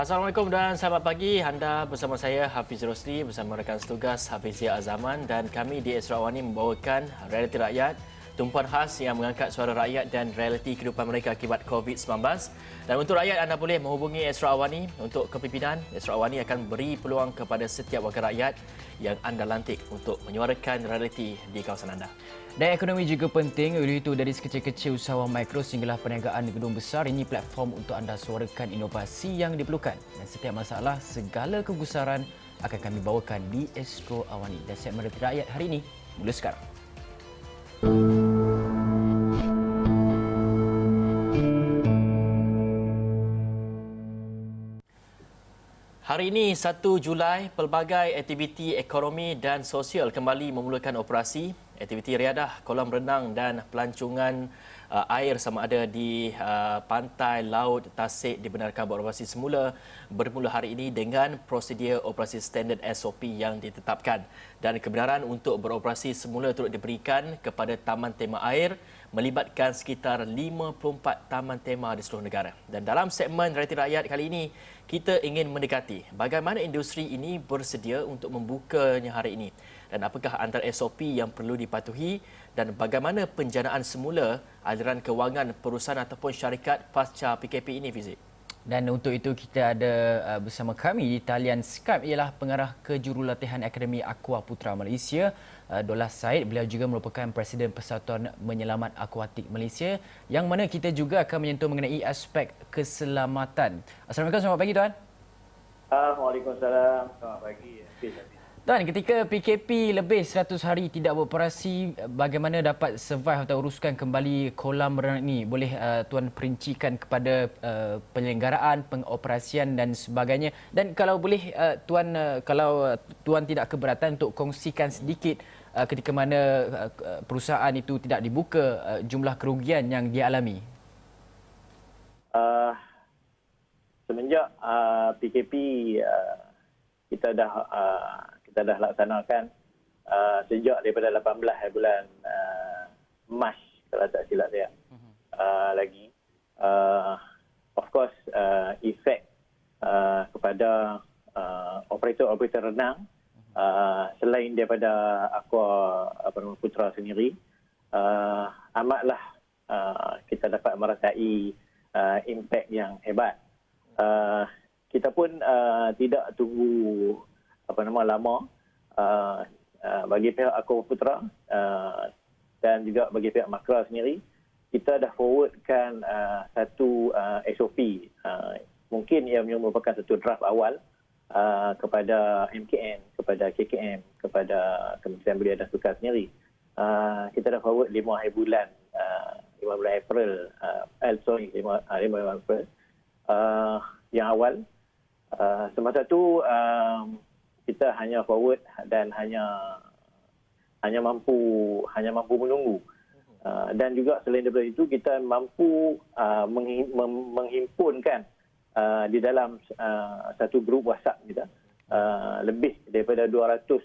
Assalamualaikum dan selamat pagi. Anda bersama saya Hafiz Rosli bersama rakan setugas Hafizia Azaman dan kami di Esra Awani membawakan Realiti Rakyat, tumpuan khas yang mengangkat suara rakyat dan realiti kehidupan mereka akibat COVID-19. Dan untuk rakyat, anda boleh menghubungi Esra Awani. Untuk kepimpinan, Esra Awani akan beri peluang kepada setiap wakil rakyat yang anda lantik untuk menyuarakan realiti di kawasan anda. Dan ekonomi juga penting, oleh itu dari sekecil-kecil usahawan mikro sehinggalah perniagaan di gedung besar, ini platform untuk anda suarakan inovasi yang diperlukan. Dan setiap masalah, segala kegusaran akan kami bawakan di Astro Awani. Dan segmen Realiti Rakyat hari ini mula sekarang. Hari ini 1 Julai, pelbagai aktiviti ekonomi dan sosial kembali memulakan operasi. Aktiviti riadah, kolam renang dan pelancongan air sama ada di pantai laut Tasik dibenarkan beroperasi semula bermula hari ini dengan prosedur operasi standard SOP yang ditetapkan. Dan kebenaran untuk beroperasi semula turut diberikan kepada taman tema air melibatkan sekitar 54 taman tema di seluruh negara. Dan dalam segmen Realiti Rakyat kali ini, kita ingin mendekati bagaimana industri ini bersedia untuk membukanya hari ini dan apakah antara SOP yang perlu dipatuhi dan bagaimana penjanaan semula aliran kewangan perusahaan ataupun syarikat pasca PKP ini, Fizik. Dan untuk itu kita ada bersama kami di talian Skype ialah pengarah kejurulatihan Akademi Aqua Putra Malaysia, Dollah Said. Beliau juga merupakan Presiden Persatuan Menyelamat Akuatik Malaysia, yang mana kita juga akan menyentuh mengenai aspek keselamatan. Assalamualaikum, selamat pagi tuan. Waalaikumsalam, selamat pagi. Tuan, ketika PKP lebih 100 hari tidak beroperasi, bagaimana dapat survive atau uruskan kembali kolam renang ini? Boleh tuan perincikan kepada penyelenggaraan, pengoperasian dan sebagainya. Dan kalau boleh kalau tuan tidak keberatan untuk kongsikan sedikit ketika mana perusahaan itu tidak dibuka, jumlah kerugian yang dialami. Semenjak PKP kita dah laksanakan sejak daripada 18 bulan Mac kalau tak silap saya. Lagi of course efek kepada operator renang selain daripada Aqua Putra sendiri, amatlah kita dapat merasai impak yang hebat. Kita pun tidak tunggu lama bagi pihak Aqua Putra dan juga bagi pihak Makra sendiri. Kita dah forwardkan satu SOP, mungkin ia merupakan satu draft awal kepada MKN, kepada KKM, kepada Kementerian Belia dan Sukan sendiri. Kita dah forward 5 bulan April, 5 April yang awal. Semasa tu kita hanya forward dan hanya mampu menunggu. Dan juga selain daripada itu, kita mampu menghimpunkan di dalam satu grup WhatsApp kita lebih daripada 200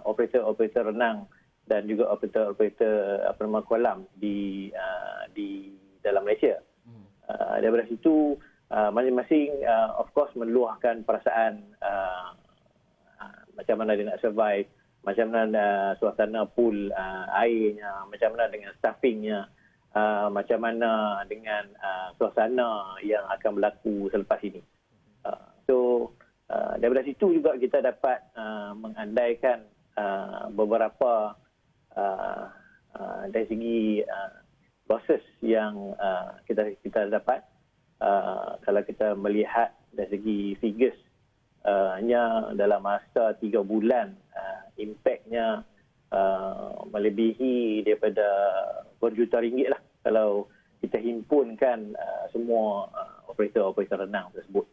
operator renang dan juga operator kolam di dalam Malaysia. Daripada situ masing-masing of course meluahkan perasaan macam mana dia nak survive, macam mana suasana pool airnya, macam mana dengan staffingnya, macam mana dengan suasana yang akan berlaku selepas ini. So daripada situ juga kita dapat mengandaikan beberapa dari segi losses yang kita dapat. Kalau kita melihat dari segi figures nya dalam masa 3 bulan, impaknya melebihi daripada berjuta ringgit lah kalau kita himpunkan semua operator renang tersebut.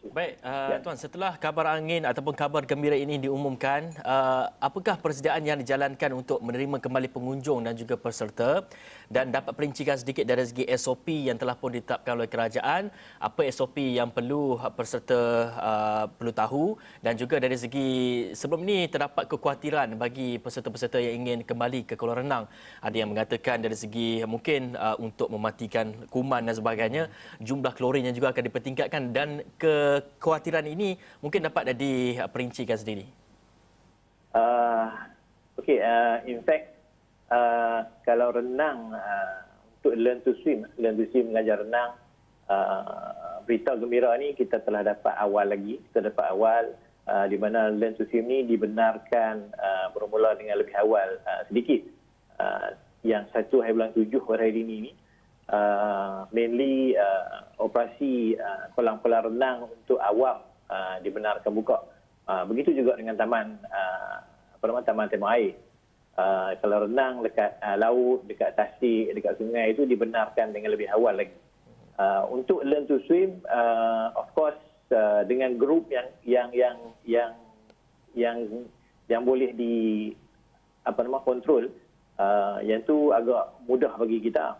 Baik, Tuan, setelah kabar angin ataupun kabar gembira ini diumumkan, apakah persediaan yang dijalankan untuk menerima kembali pengunjung dan juga peserta, dan dapat perincikan sedikit dari segi SOP yang telah pun ditetapkan oleh kerajaan, apa SOP yang perlu peserta perlu tahu, dan juga dari segi sebelum ini terdapat kekhawatiran bagi peserta-peserta yang ingin kembali ke kolam renang. Ada yang mengatakan dari segi mungkin untuk mematikan kuman dan sebagainya, jumlah klorin yang juga akan dipertingkatkan, dan kekhawatiran ini mungkin dapat diperincikan sendiri. Okey, in fact, kalau renang untuk learn to swim mengajar renang, berita gembira ni kita telah dapat awal lagi. Kita dapat awal di mana learn to swim ni dibenarkan bermula dengan lebih awal sedikit. Yang 1 hari bulan 7 pada hari ini ni, mainly operasi kolam-kolam renang untuk awam dibenarkan buka. Begitu juga dengan taman tema air. Kalau renang dekat laut, dekat tasik, dekat sungai itu dibenarkan dengan lebih awal lagi. Untuk learn to swim, of course dengan grup yang boleh kontrol, yang tu agak mudah bagi kita.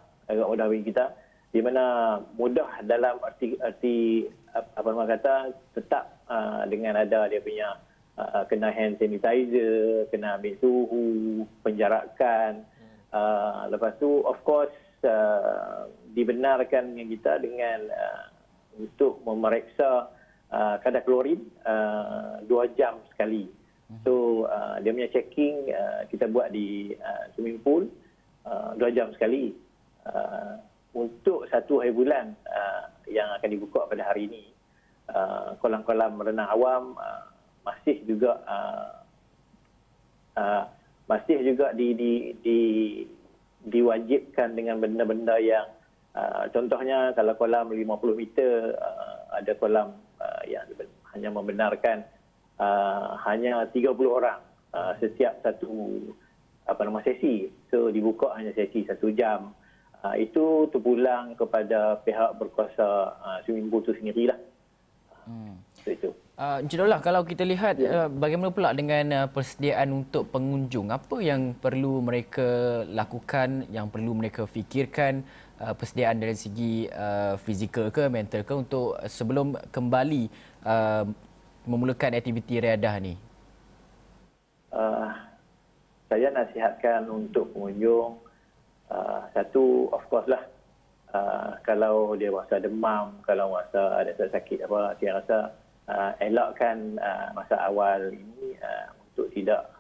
Di mana mudah dalam arti tetap dengan ada dia punya kena hand sanitizer, kena ambil suhu, penjarakan. Lepas tu of course dibenarkan dengan kita dengan untuk memeriksa kadar klorin 2 jam sekali. So dia punya checking kita buat di swimming pool 2 jam sekali. Untuk 1 hari bulan yang akan dibuka pada hari ini, kolam-kolam renang awam masih juga diwajibkan dengan benda-benda yang contohnya kalau kolam 50 meter, ada kolam yang hanya membenarkan hanya 30 orang setiap satu sesi. So dibuka hanya sesi 1 jam. Itu terpulang kepada pihak berkuasa swimming pool itu sendirilah. Itu. Encik Dollah, kalau kita lihat bagaimana pula dengan persediaan untuk pengunjung? Apa yang perlu mereka lakukan, yang perlu mereka fikirkan, persediaan dari segi fizikal ke mental ke untuk sebelum kembali memulakan aktiviti riadah ni? Saya nasihatkan untuk pengunjung, satu, of course lah, kalau dia rasa demam, kalau rasa ada sakit apa, saya rasa elakkan masa awal ini untuk tidak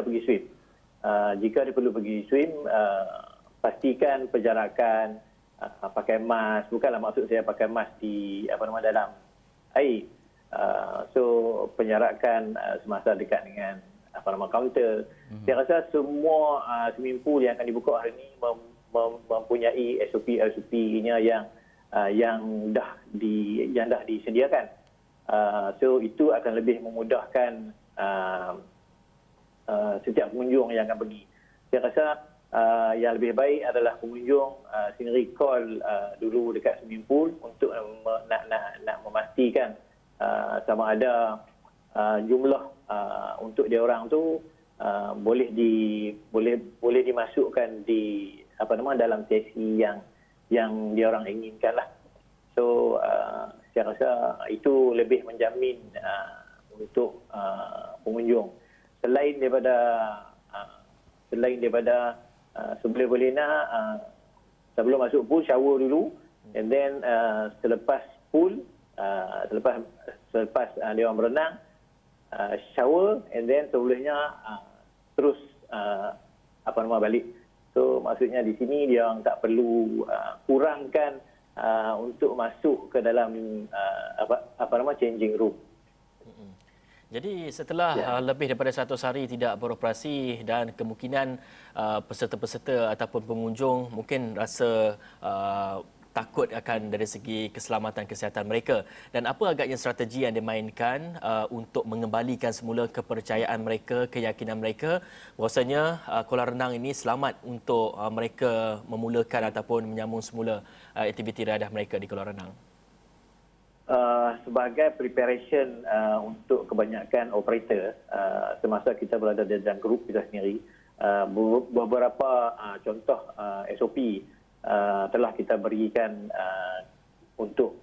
pergi swim. Jika dia perlu pergi swim, pastikan penjarakan, pakai mask. Bukanlah maksud saya pakai mask di dalam air. So penjarakan semasa dekat dengan kaunter. Saya rasa semua swimming pool yang akan dibuka hari ini mempunyai SOP-nya yang dah disediakan. So itu akan lebih memudahkan setiap pengunjung yang akan pergi. Saya rasa yang lebih baik adalah pengunjung sendiri call dulu dekat swimming pool untuk nak memastikan sama ada jumlah untuk dia orang tu boleh dimasukkan di dalam sesi yang dia orang inginkanlah. So saya rasa itu lebih menjamin untuk pengunjung. Selain daripada seboleh-boleh nak sebelum masuk pool shower dulu, and then selepas pool selepas dia orang berenang shower, and then sebelumnya terus balik. So maksudnya di sini dia orang tak perlu kurangkan untuk masuk ke dalam changing room. Jadi setelah lebih daripada 100 hari tidak beroperasi dan kemungkinan peserta-peserta ataupun pengunjung mungkin rasa takut akan dari segi keselamatan kesihatan mereka, dan apa agaknya strategi yang dimainkan untuk mengembalikan semula kepercayaan mereka, keyakinan mereka bahawasanya kolam renang ini selamat untuk mereka memulakan ataupun menyambung semula aktiviti riadah mereka di kolam renang? Sebagai preparation untuk kebanyakan operator semasa kita berada di dalam grup kita sendiri, beberapa contoh SOP telah kita berikan untuk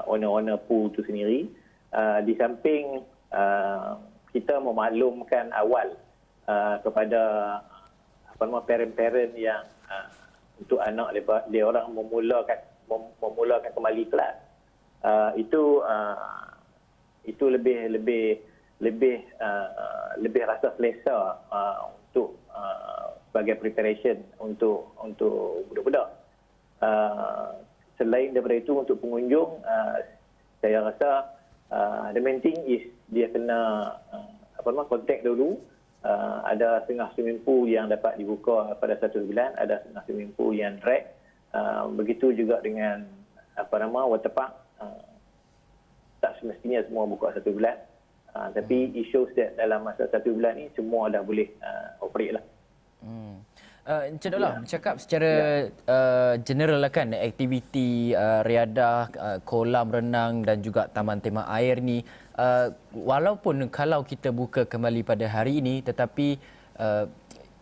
owner-owner pool itu sendiri. Di samping kita memaklumkan awal kepada parent-parent yang untuk anak dia orang memulakan kembali kelas, itu lebih rasa selesa untuk sebagai preparation untuk budak-budak. Selain daripada itu, untuk pengunjung, saya rasa the main thing is dia kena contact dulu. Ada setengah swimming pool yang dapat dibuka pada 1 bulan, ada setengah swimming pool yang drag. Begitu juga dengan water park. Tak semestinya semua buka 1 bulan. Tapi it shows that dalam masa 1 bulan ni semua dah boleh operate lah. Encik Dollah, bercakap secara general lah kan, aktiviti riadah, kolam renang dan juga taman tema air ni, walaupun kalau kita buka kembali pada hari ini, tetapi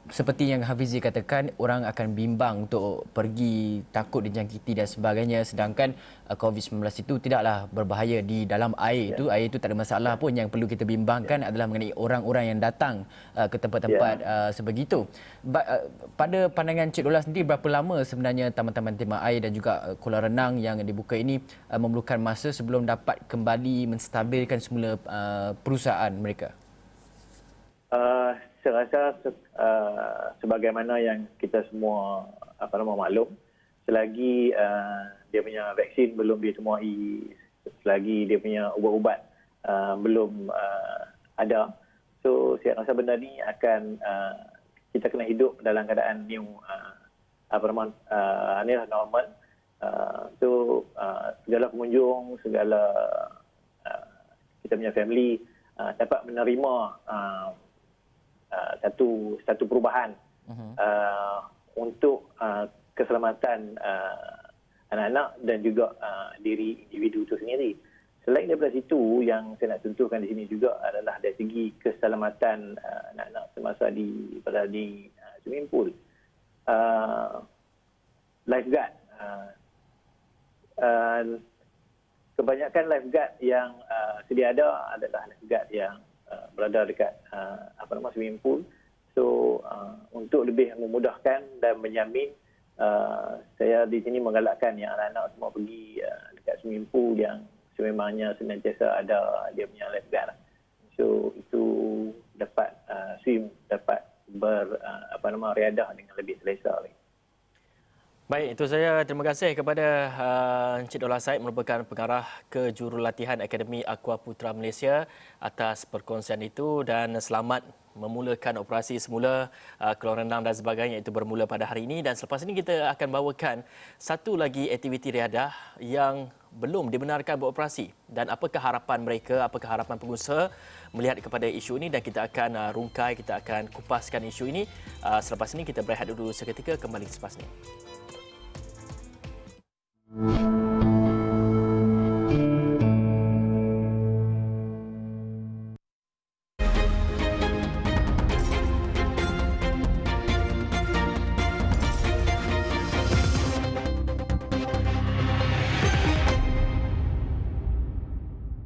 seperti yang Hafizi katakan, orang akan bimbang untuk pergi, takut dijangkiti dan sebagainya, sedangkan COVID-19 itu tidaklah berbahaya di dalam air. Air itu tak ada masalah pun. Yang perlu kita bimbangkan adalah mengenai orang-orang yang datang ke tempat-tempat sebegitu. Pada pandangan Cik Dollah sendiri, berapa lama sebenarnya taman-taman tema air dan juga kolam renang yang dibuka ini memerlukan masa sebelum dapat kembali menstabilkan semula perusahaan mereka? Saya rasa sebagaimana yang kita semua maklum, selagi dia punya vaksin belum ditemui, selagi dia punya ubat-ubat belum ada, so saya rasa benda ni akan kita kena hidup dalam keadaan new normal. So segala pengunjung, segala kita punya family dapat menerima satu perubahan untuk keselamatan anak-anak dan juga diri individu itu sendiri. Selain daripada situ, yang saya nak tentukan di sini juga adalah dari segi keselamatan anak-anak semasa berada di swimming pool. Lifeguard, kebanyakan lifeguard yang sedia ada adalah lifeguard yang berada dekat swimming pool. So untuk lebih memudahkan dan menjamin, saya di sini menggalakkan yang anak-anak semua pergi dekat swimming pool yang sememangnya senantiasa ada dia punya lifeguard. So itu dapat swim, dapat riadah dengan lebih selesa lagi. Baik, itu saya. Terima kasih kepada Encik Dollah Said, merupakan pengarah Kejurulatihan Akademi Aqua Putra Malaysia, atas perkongsian itu, dan selamat memulakan operasi semula kolam renang dan sebagainya itu bermula pada hari ini. Dan selepas ini kita akan bawakan satu lagi aktiviti riadah yang belum dibenarkan beroperasi, dan apakah harapan mereka, apakah harapan pengusaha melihat kepada isu ini, dan kita akan rungkai, kita akan kupaskan isu ini. Selepas ini kita berehat dulu seketika, kembali selepas ini.